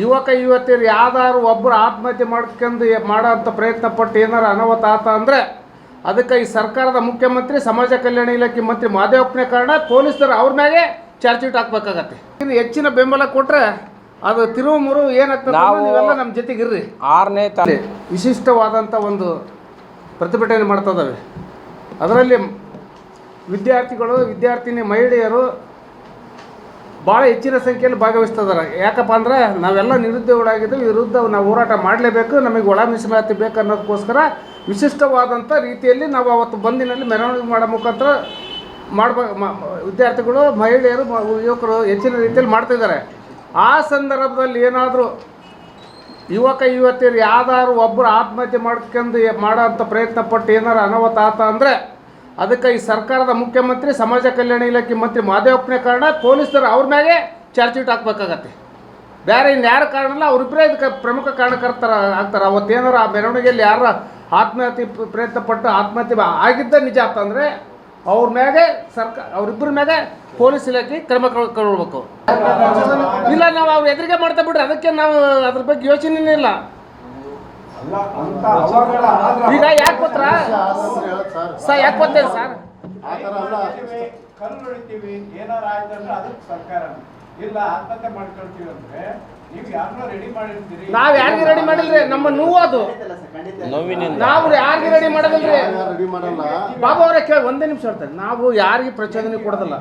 ಯುವತಿಯರು ಯಾವ್ದಾದ್ರು ಒಬ್ಬರು ಆತ್ಮಹತ್ಯೆ ಮಾಡ್ಕೊಂಡು ಮಾಡೋಂಥ ಪ್ರಯತ್ನ ಪಟ್ಟು ಏನಾರು ಅನಾಹುತ ಆತ ಅಂದರೆ ಅದಕ್ಕೆ ಈ ಸರ್ಕಾರದ ಮುಖ್ಯಮಂತ್ರಿ ಸಮಾಜ ಕಲ್ಯಾಣ ಇಲಾಖೆ ಮಂತ್ರಿ ಮಾದೇವಪ್ಪನೇ ಕಾರಣ ಪೊಲೀಸರು ಅವ್ರ ಮ್ಯಾಗೆ ಚಾರ್ಜ್ ಶೀಟ್ ಹಾಕ್ಬೇಕಾಗತ್ತೆ. ಇನ್ನು ಹೆಚ್ಚಿನ ಬೆಂಬಲ ಕೊಟ್ಟರೆ ಅದು ತಿರುವು ಮುರು ಏನಾಗ್ತದೆ ನೀವೆಲ್ಲ ನಮ್ಮ ಜೊತೆಗಿರ್ರಿ. 6ನೇ ವಿಶಿಷ್ಟವಾದಂಥ ಒಂದು ಪ್ರತಿಭಟನೆ ಮಾಡ್ತದವೆ. ಅದರಲ್ಲಿ ವಿದ್ಯಾರ್ಥಿಗಳು ವಿದ್ಯಾರ್ಥಿನಿ ಮಹಿಳೆಯರು ಭಾಳ ಹೆಚ್ಚಿನ ಸಂಖ್ಯೆಯಲ್ಲಿ ಭಾಗವಹಿಸ್ತಿದ್ದಾರೆ. ಯಾಕಪ್ಪ ಅಂದರೆ ನಾವೆಲ್ಲ ನಿರುದ್ಯೋಗಿಗಳಾಗಿದ್ದು ವಿರುದ್ಧ ನಾವು ಹೋರಾಟ ಮಾಡಲೇಬೇಕು, ನಮಗೆ ಒಳ ಮೀಸಲಾತಿ ಬೇಕು ಅನ್ನೋದಕ್ಕೋಸ್ಕರ ವಿಶಿಷ್ಟವಾದಂಥ ರೀತಿಯಲ್ಲಿ ನಾವು ಅವತ್ತು ಬಂದಿನಲ್ಲಿ ಮೆರವಣಿಗೆ ಮಾಡೋ ಮುಖಾಂತರ ವಿದ್ಯಾರ್ಥಿಗಳು ಮಹಿಳೆಯರು ಯುವಕರು ಹೆಚ್ಚಿನ ರೀತಿಯಲ್ಲಿ ಮಾಡ್ತಿದ್ದಾರೆ. ಆ ಸಂದರ್ಭದಲ್ಲಿ ಏನಾದರೂ ಯುವತಿಯರು ಯಾವ್ದಾದ್ರು ಒಬ್ಬರು ಆತ್ಮಹತ್ಯೆ ಮಾಡ್ಕೊಂಡು ಮಾಡೋಂಥ ಪ್ರಯತ್ನ ಪಟ್ಟು ಏನಾರು ಅನಾಹುತ ಆತ ಅಂದರೆ ಅದಕ್ಕೆ ಈ ಸರ್ಕಾರದ ಮುಖ್ಯಮಂತ್ರಿ ಸಮಾಜ ಕಲ್ಯಾಣ ಇಲಾಖೆ ಮಂತ್ರಿ ಮಾದೇವಪ್ಪನೇ ಕಾರಣ ಪೊಲೀಸರು ಅವ್ರ ಮ್ಯಾಗೆ ಚಾರ್ಜ್ ಶೀಟ್ ಹಾಕ್ಬೇಕಾಗತ್ತೆ. ಬೇರೆ ಇನ್ಯಾರ ಕಾರಣ ಇಲ್ಲ, ಅವರಿಬ್ಬರೇ ಇದಕ್ಕೆ ಪ್ರಮುಖ ಆಗ್ತಾರೆ. ಅವತ್ತೇನಾರು ಆ ಮೆರವಣಿಗೆಯಲ್ಲಿ ಯಾರ ಆತ್ಮಹತ್ಯೆ ಪ್ರಯತ್ನ ಪಟ್ಟು ಆತ್ಮಹತ್ಯೆ ಆಗಿದ್ದ ನಿಜ ಅಂತಂದರೆ ಅವ್ರ ಮ್ಯಾಗೆ ಅವರಿಬ್ಬರ ಮ್ಯಾಗೆ ಪೊಲೀಸ್ ಇಲಾಖೆ ಕ್ರಮ ಕೈಗೊಳ್ಬೇಕು. ಇಲ್ಲ ನಾವು ಅವ್ರು ಎದುರಿಗೆ ಮಾಡ್ತಾ ಬಿಡ್ರಿ, ಅದಕ್ಕೆ ನಾವು ಅದ್ರ ಬಗ್ಗೆ ಯೋಚನೆ ಇಲ್ಲ. ಈಗ ಯಾಕೆ ಗೊತ್ತಾ ಸರ್, ಯಾಕೆ ಗೊತ್ತೇನು ಸರ್, ನಾವ್ ಯಾರಿಗೆ ರೆಡಿ ಮಾಡಿಲ್ರಿ, ನಮ್ಮ ನೋವು ಅದು ನಾವು ಯಾರಿಗೆ ರೆಡಿ ಮಾಡೋದಿಲ್ರಿ. ಬಾಬು ಅವರೇ ಕೇಳಿ ಒಂದೇ ನಿಮಿಷ ಹೇಳ್ತಾರೆ, ನಾವು ಯಾರಿಗೆ ಪ್ರಚೋದನೆ ಕೊಡೋದಿಲ್ಲ.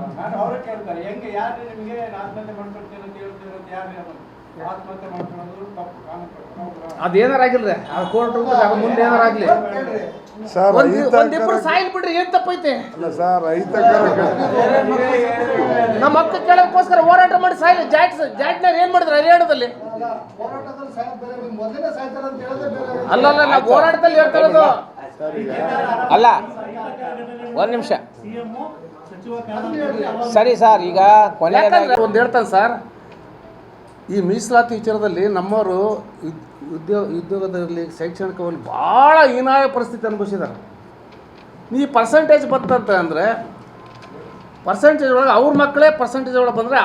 ಅದೇನಾರಾಗಿಲ್ರಿ, ಕೋರ್ಟ್ ಮುಂದೆ ಏನಾರಾಗ್ಲಿ ಒಂದಿಬ್ರು ಸಾಯಿಲ್ ಬಿಡ್ರಿ, ಏನ್ ತಪ್ಪೈತೆ? ನಮ್ಮ ಅಕ್ಕ ಕೇಳೋದಕ್ಕೋಸ್ಕರ ಹೋರಾಟ ಮಾಡಿ ಸಾಯಿಲ್ ಜಾಟ್ನಾಗ ಏನ್ ಮಾಡಿದ್ರು ಹರಿಯಾಣದಲ್ಲಿ? ಅಲ್ಲಲ್ಲ, ನಾವು ಹೋರಾಟದಲ್ಲಿ ಹೇಳ್ತಿರೋದು ಅಲ್ಲ. ಒಂದ್ ನಿಮಿಷ ಸರಿ ಸರ್, ಈಗ ಒಂದು ಹೇಳ್ತಾನೆ ಸರ್, ಈ ಮೀಸಲಾತಿ ವಿಚಾರದಲ್ಲಿ ನಮ್ಮವರು ಉದ್ಯೋಗದಲ್ಲಿ ಶೈಕ್ಷಣಿಕವಾಗಿ ಭಾಳ ಹೀನಾಯ ಪರಿಸ್ಥಿತಿ ಅನುಭವಿಸಿದ್ದಾರೆ. ಈ ಪರ್ಸೆಂಟೇಜ್ ಬರ್ತಂತ ಅಂದರೆ ಪರ್ಸೆಂಟೇಜ್ ಒಳಗೆ ಅವ್ರ ಮಕ್ಕಳೇ ಪರ್ಸೆಂಟೇಜ್ ಒಳಗೆ ಬಂದರೆ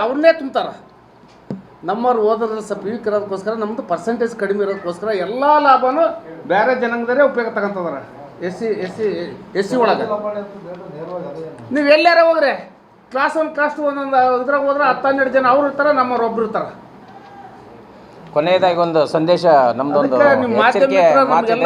ಅವ್ರನ್ನೇ ತುಂಬ್ತಾರೆ. ನಮ್ಮವ್ರು ಓದೋದ್ರಲ್ಲಿ ಸ್ವಲ್ಪ ವೀಕ್ ಇರೋದಕ್ಕೋಸ್ಕರ ನಮ್ಮದು ಪರ್ಸೆಂಟೇಜ್ ಕಡಿಮೆ ಇರೋದಕ್ಕೋಸ್ಕರ ಎಲ್ಲ ಲಾಭನೂ ಬೇರೆ ಜನಾಂಗದವರೇ ಉಪಯೋಗ ತಗೊಂತದಾರೆ. ಎಸ್ ಸಿ ಒಳಗೆ ನೀವು ಎಲ್ಲಾರ ಹೋಗ್ರೆ ಕ್ಲಾಸ್ 1 ಕ್ಲಾಸ್ 2 ಒಂದೊಂದು ಇದ್ರಾಗ ಹೋದ್ರೆ 10-12 ಜನ ಅವ್ರು ಇರ್ತಾರೆ, ನಮ್ಮವ್ರು ಒಬ್ರು ಇರ್ತಾರೆ. ಕೊನೆಯದಾಗಿ ಒಂದು ಸಂದೇಶ, ನಮ್ದೊಂದು